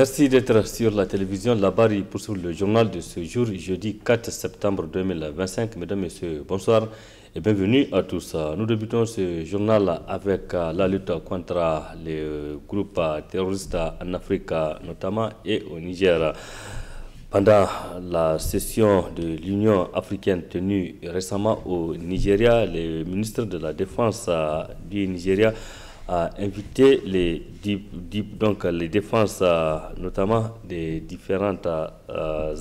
Merci d'être sur la télévision. La Barre poursuit le journal de ce jour, jeudi 4 septembre 2025. Mesdames, Messieurs, bonsoir et bienvenue à tous. Nous débutons ce journal avec la lutte contre les groupes terroristes en Afrique notamment et au Niger. Pendant la session de l'Union africaine tenue récemment au Nigeria, le ministre de la Défense du Nigeria a invité les défenses, notamment des différentes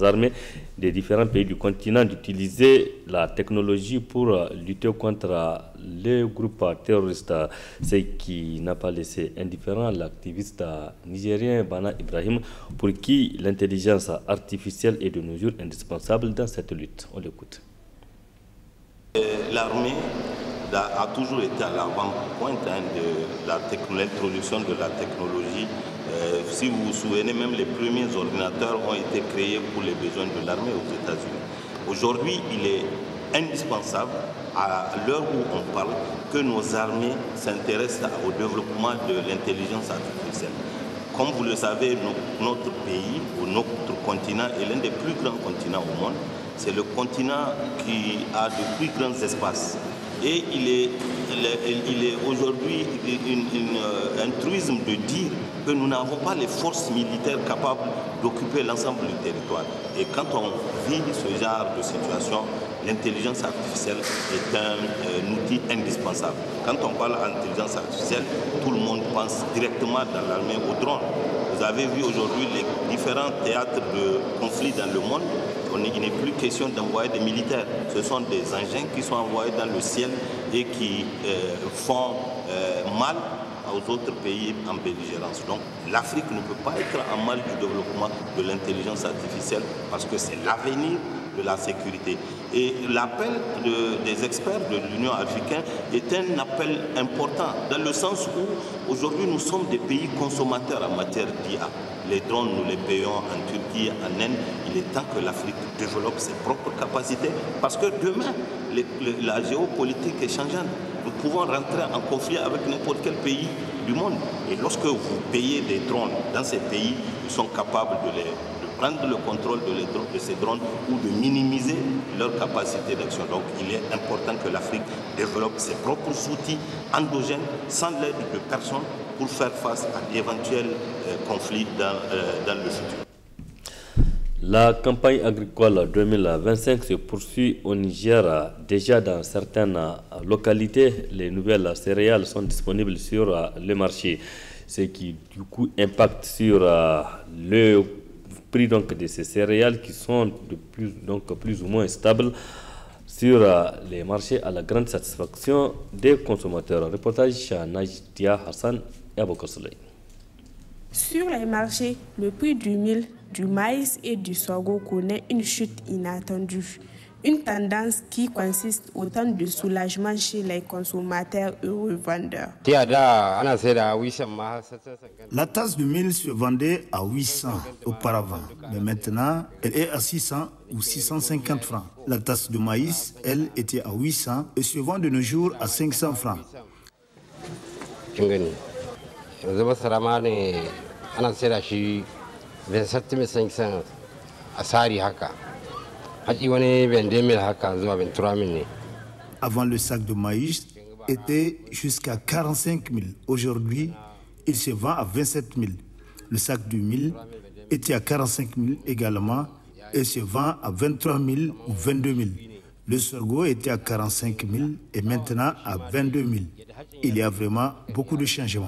armées des différents pays du continent, d'utiliser la technologie pour lutter contre les groupes terroristes, ce qui n'a pas laissé indifférent l'activiste nigérien Bana Ibrahim, pour qui l'intelligence artificielle est de nos jours indispensable dans cette lutte. On l'écoute. L'armée a toujours été à l'avant-pointe de l'introduction de la technologie. Si vous vous souvenez, même les premiers ordinateurs ont été créés pour les besoins de l'armée aux États-Unis. Aujourd'hui, il est indispensable, à l'heure où on parle, que nos armées s'intéressent au développement de l'intelligence artificielle. Comme vous le savez, notre pays, ou notre continent, est l'un des plus grands continents au monde. C'est le continent qui a de plus grands espaces. Et il est aujourd'hui un truisme de dire que nous n'avons pas les forces militaires capables d'occuper l'ensemble du territoire. Et quand on vit ce genre de situation, l'intelligence artificielle est un outil indispensable. Quand on parle d'intelligence artificielle, tout le monde pense directement dans l'armée aux drones. Vous avez vu aujourd'hui les différents théâtres de conflits dans le monde. Il n'est plus question d'envoyer des militaires. Ce sont des engins qui sont envoyés dans le ciel et qui font mal aux autres pays en belligérance. Donc l'Afrique ne peut pas être en mal du développement de l'intelligence artificielle parce que c'est l'avenir de la sécurité. Et l'appel des experts de l'Union africaine est un appel important dans le sens où aujourd'hui nous sommes des pays consommateurs en matière d'IA. Les drones, nous les payons en Turquie, en Inde. Il est temps que l'Afrique développe ses propres capacités parce que demain, la géopolitique est changeante. Nous pouvons rentrer en conflit avec n'importe quel pays du monde. Et lorsque vous payez des drones dans ces pays, ils sont capables de prendre le contrôle de ces drones ou de minimiser leur capacité d'action. Donc il est important que l'Afrique développe ses propres outils endogènes sans l'aide de personne pour faire face à d'éventuels conflits dans le futur. La campagne agricole 2025 se poursuit au Niger. Déjà dans certaines localités, les nouvelles céréales sont disponibles sur le marché, ce qui du coup impacte sur le prix de ces céréales qui sont plus ou moins stables sur les marchés à la grande satisfaction des consommateurs. Reportage Najidia Hassan et Abokar Soleil. Sur les marchés, le prix du mil, du maïs et du sorgho connaît une chute inattendue. Une tendance qui consiste autant de soulagement chez les consommateurs et revendeurs. La tasse de mil se vendait à 800 auparavant, mais maintenant elle est à 600 ou 650 francs. La tasse de maïs, elle, était à 800 et se vend de nos jours à 500 francs. Avant, le sac de maïs était jusqu'à 45 000. Aujourd'hui, il se vend à 27 000. Le sac de mil était à 45 000 également et se vend à 23 000 ou 22 000. Le sorgho était à 45 000 et maintenant à 22 000. Il y a vraiment beaucoup de changements.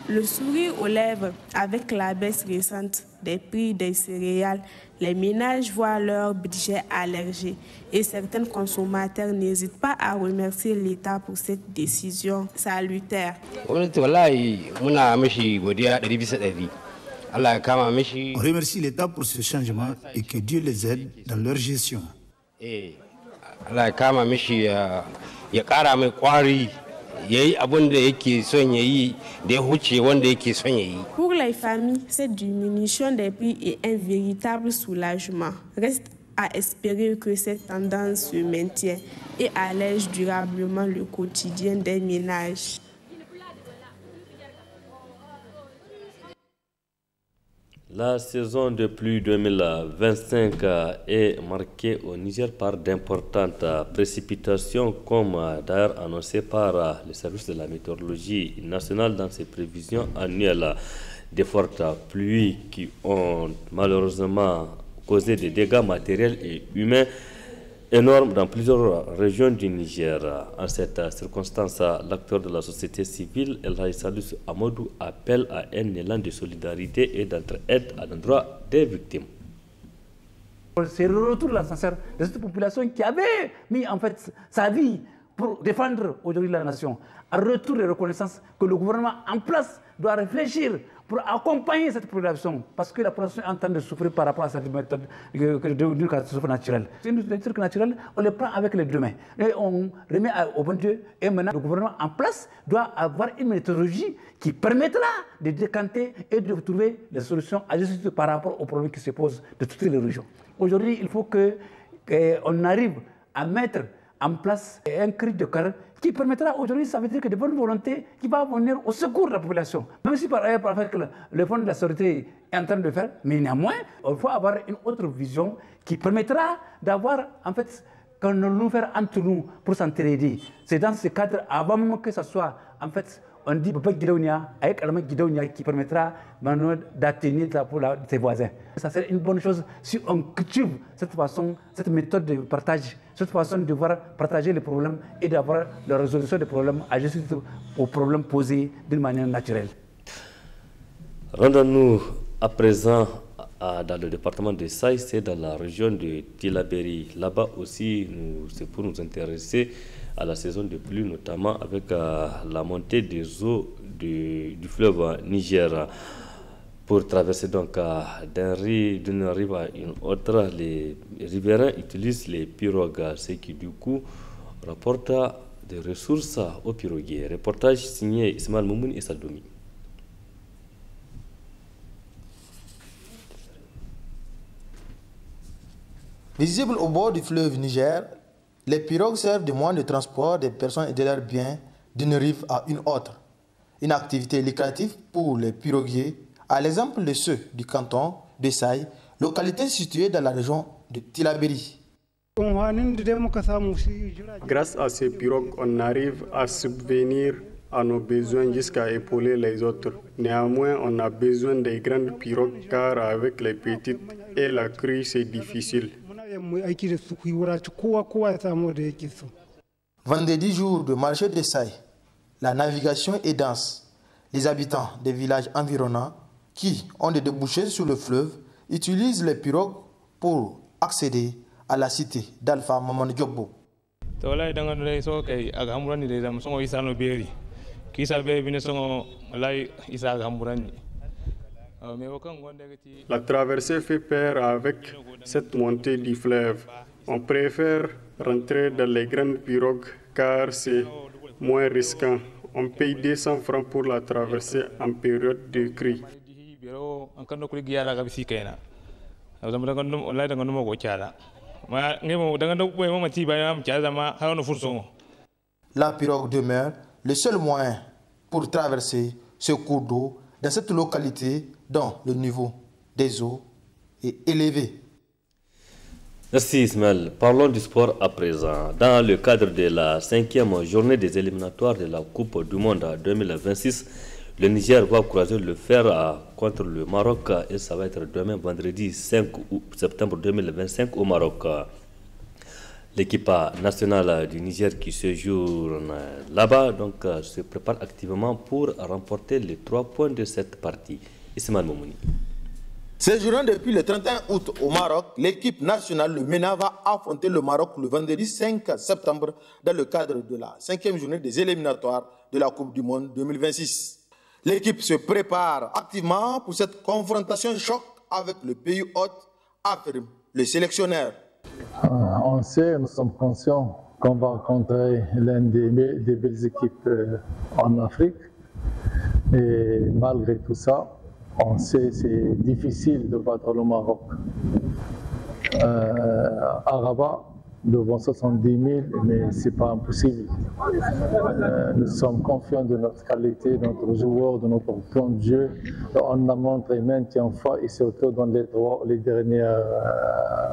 Le sourire aux lèvres avec la baisse récente des prix des céréales, les ménages voient leur budget allégé et certains consommateurs n'hésitent pas à remercier l'État pour cette décision salutaire. On remercie l'État pour ce changement et que Dieu les aide dans leur gestion. Pour les familles, cette diminution des prix est un véritable soulagement. Reste à espérer que cette tendance se maintienne et allège durablement le quotidien des ménages. La saison de pluie 2025 est marquée au Niger par d'importantes précipitations, comme d'ailleurs annoncé par le service de la météorologie nationale dans ses prévisions annuelles. Des fortes pluies qui ont malheureusement causé des dégâts matériels et humains énormes dans plusieurs régions du Niger. En cette circonstance, l'acteur de la société civile, El Haïsalus Amadou, appelle à un élan de solidarité et d'entraide à l'endroit des victimes. C'est le retour de la sincère de cette population qui avait mis en fait sa vie pour défendre aujourd'hui la nation. Un retour de reconnaissance que le gouvernement en place doit réfléchir pour accompagner cette population, parce que la population est en train de souffrir par rapport à cette méthode d'une catastrophe naturelle. C'est une catastrophe naturelle, on le prend avec les deux mains et on remet au bon Dieu. Et maintenant, le gouvernement en place doit avoir une méthodologie qui permettra de décanter et de trouver des solutions ajustées par rapport aux problèmes qui se posent de toutes les régions. Aujourd'hui, il faut qu'on arrive à mettre en place un cri de cœur qui permettra aujourd'hui, ça veut dire que de bonne volonté qui va venir au secours de la population. Même si par ailleurs, le Fonds de la Sécurité est en train de le faire, mais néanmoins, il faut avoir une autre vision qui permettra d'avoir, en fait, qu'on nous faire entre nous pour s'entraider. C'est dans ce cadre, avant même que ce soit, en fait, on dit avec l'élément Guidounia qui permettra d'atteindre ses voisins. Ça serait une bonne chose si on cultive cette façon, cette méthode de partage, cette façon de voir partager les problèmes et d'avoir la résolution des problèmes ajustés aux problèmes posés d'une manière naturelle. Rendons-nous à présent dans le département de Saï, c'est dans la région de Tilaberi. Là-bas aussi, c'est pour nous intéresser à la saison de pluie, notamment avec la montée des eaux du fleuve Niger. Pour traverser donc d'une rive à une autre, les riverains utilisent les pirogues, ce qui du coup rapporte des ressources aux piroguiers. Reportage signé Ismaël Moumouni et Saldoumi. Visibles au bord du fleuve Niger, les pirogues servent de moyen de transport des personnes et de leurs biens d'une rive à une autre. Une activité lucrative pour les piroguiers, à l'exemple de ceux du canton de Saï, localité située dans la région de Tilaberi. Grâce à ces pirogues, on arrive à subvenir à nos besoins jusqu'à épauler les autres. Néanmoins, on a besoin des grandes pirogues car avec les petites et la crue, c'est difficile. Vendredi jour de marché de Saï, la navigation est dense. Les habitants des villages environnants qui ont des débouchés sur le fleuve utilisent les pirogues pour accéder à la cité d'Alpha Maman Diobbo. La traversée fait peur avec cette montée du fleuve. On préfère rentrer dans les grandes pirogues car c'est moins risquant. On paye 200 francs pour la traversée en période de crue. La pirogue demeure le seul moyen pour traverser ce cours d'eau dans cette localité dont le niveau des eaux est élevé. Merci Ismaël. Parlons du sport à présent. Dans le cadre de la 5e journée des éliminatoires de la Coupe du Monde 2026, le Niger va croiser le fer contre le Maroc et ça va être demain vendredi 5 septembre 2025 au Maroc. L'équipe nationale du Niger qui séjourne là-bas donc, se prépare activement pour remporter les 3 points de cette partie. Ismaël Moumouni. Séjournant depuis le 31 août au Maroc, l'équipe nationale, le MENA, va affronter le Maroc le vendredi 5 septembre dans le cadre de la 5e journée des éliminatoires de la Coupe du Monde 2026. L'équipe se prépare activement pour cette confrontation choc avec le pays hôte, affirme le sélectionneur. On sait, nous sommes conscients qu'on va rencontrer l'une des belles équipes en Afrique. Et malgré tout ça, on sait que c'est difficile de battre le Maroc. à Rabat devant 70 000, mais ce n'est pas impossible. Nous sommes confiants de notre qualité, de notre joueur, de notre plan de jeu. On a montré maintes fois, et surtout dans les derniers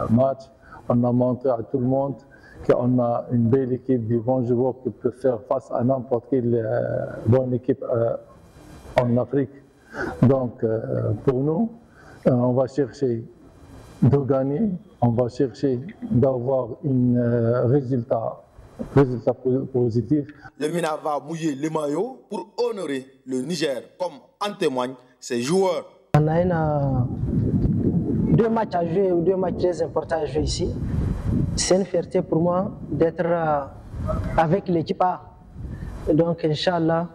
matchs, on a montré à tout le monde qu'on a une belle équipe, des bons joueurs qui peuvent faire face à n'importe quelle bonne équipe en Afrique. Donc, pour nous, on va chercher de gagner, on va chercher d'avoir un résultat positif. Le MENA va mouiller le maillot pour honorer le Niger, comme en témoignent ses joueurs. On a deux matchs à jouer, ou deux matchs très importants à jouer ici. C'est une fierté pour moi d'être avec l'équipe A. Donc, Inch'Allah,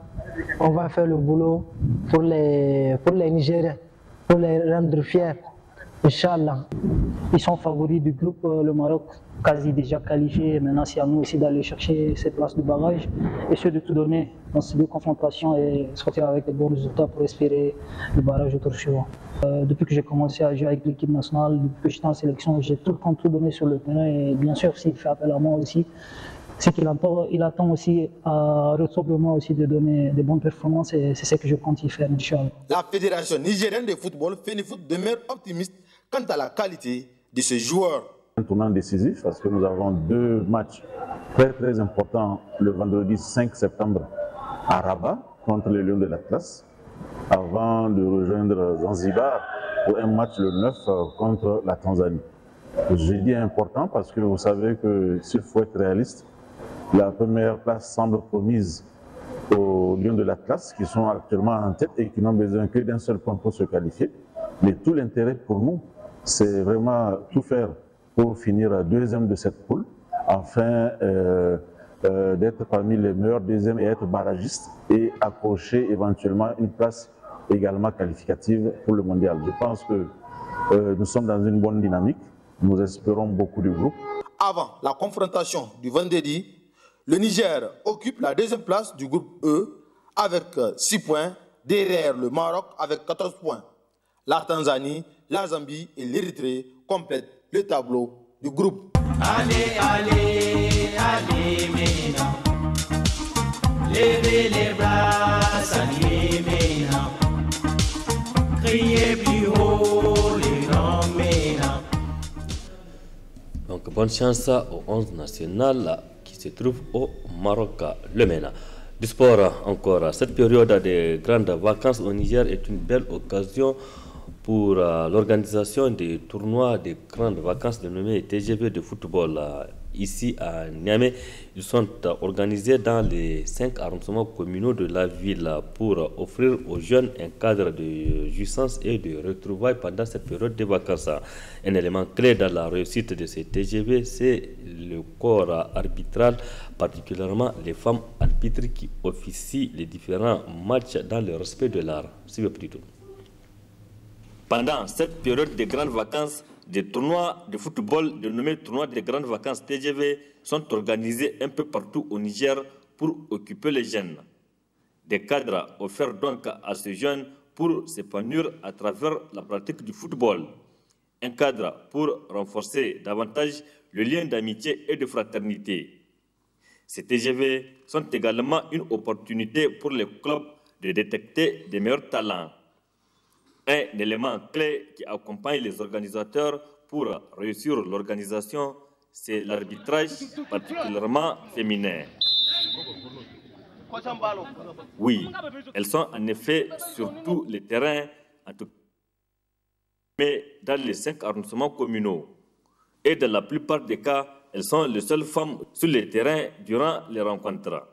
on va faire le boulot pour les Nigériens, pour les rendre fiers. Inch'Allah. Ils sont favoris du groupe, le Maroc, quasi déjà qualifié. Maintenant, c'est à nous aussi d'aller chercher cette place de barrage et de tout donner dans ces deux confrontations et sortir avec de bons résultats pour espérer le barrage autour chez moi. Depuis que j'ai commencé à jouer avec l'équipe nationale, depuis que j'étais en sélection, j'ai tout le temps tout donné sur le terrain et bien sûr, s'il fait appel à moi aussi, c'est qu'il attend aussi à retour de moi aussi de donner des bonnes performances et c'est ce que je compte y faire, Inch'Allah. La Fédération nigérienne de football, FENIFOOT, demeure optimiste quant à la qualité de ce joueur. Un tournant décisif parce que nous avons deux matchs très importants le vendredi 5 septembre à Rabat contre les Lions de l'Atlas avant de rejoindre Zanzibar pour un match le 9 contre la Tanzanie. Je dis important parce que vous savez que s'il faut être réaliste, la première place semble promise aux Lions de l'Atlas qui sont actuellement en tête et qui n'ont besoin que d'un seul point pour se qualifier. Mais tout l'intérêt pour nous, c'est vraiment tout faire pour finir deuxième de cette poule, afin d'être parmi les meilleurs deuxièmes et être barragiste et accrocher éventuellement une place également qualificative pour le mondial. Je pense que nous sommes dans une bonne dynamique, nous espérons beaucoup du groupe. Avant la confrontation du vendredi, le Niger occupe la deuxième place du groupe E avec 6 points, derrière le Maroc avec 14 points. La Tanzanie, la Zambie et l'Érythrée complètent le tableau du groupe. Allez, allez, allez, MENA. Levez les bras, saluez MENA. Criez plus haut les grands MENA. Donc bonne chance au 11 national qui se trouve au Maroc, le MENA. Du sport encore, cette période de grandes vacances au Niger est une belle occasion pour l'organisation des tournois de grandes vacances dénommés TGV de football ici à Niamey. Ils sont organisés dans les 5 arrondissements communaux de la ville pour offrir aux jeunes un cadre de jouissance et de retrouvailles pendant cette période de vacances. Un élément clé dans la réussite de ces TGV, c'est le corps arbitral, particulièrement les femmes arbitres qui officient les différents matchs dans le respect de l'art. Suivez plutôt. Pendant cette période de grandes vacances, des tournois de football dénommés tournois de grandes vacances TGV sont organisés un peu partout au Niger pour occuper les jeunes. Des cadres offerts donc à ces jeunes pour s'épanouir à travers la pratique du football. Un cadre pour renforcer davantage le lien d'amitié et de fraternité. Ces TGV sont également une opportunité pour les clubs de détecter des meilleurs talents. Un élément clé qui accompagne les organisateurs pour réussir l'organisation, c'est l'arbitrage, particulièrement féminin. Oui, elles sont en effet sur tous les terrains, mais dans les 5 arrondissements communaux. Et dans la plupart des cas, elles sont les seules femmes sur les terrains durant les rencontres.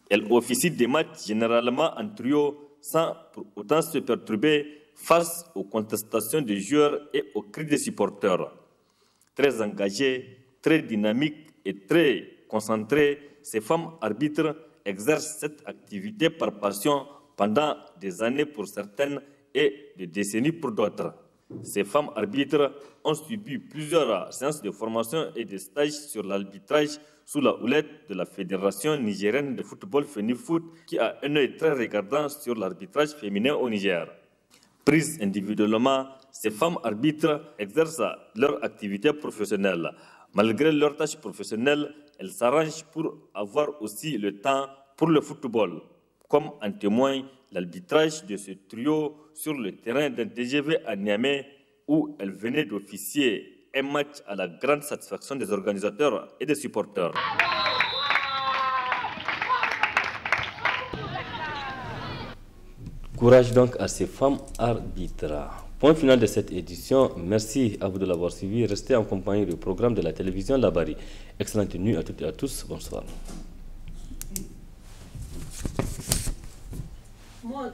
Elles officient des matchs généralement en trio, sans pour autant se perturber face aux contestations des joueurs et aux cris des supporters. Très engagées, très dynamiques et très concentrées, ces femmes arbitres exercent cette activité par passion pendant des années pour certaines et des décennies pour d'autres. Ces femmes arbitres ont subi plusieurs séances de formation et de stages sur l'arbitrage sous la houlette de la Fédération nigérienne de football FENIFOOT qui a un œil très regardant sur l'arbitrage féminin au Niger. Prises individuellement, ces femmes arbitres exercent leur activité professionnelle. Malgré leurs tâches professionnelles, elles s'arrangent pour avoir aussi le temps pour le football, comme en témoigne l'arbitrage de ce trio sur le terrain d'un TGV à Niamey, où elles venaient d'officier un match à la grande satisfaction des organisateurs et des supporters. Courage donc à ces femmes arbitres. Point final de cette édition. Merci à vous de l'avoir suivi. Restez en compagnie du programme de la télévision Labari. Excellente nuit à toutes et à tous. Bonsoir. Moi,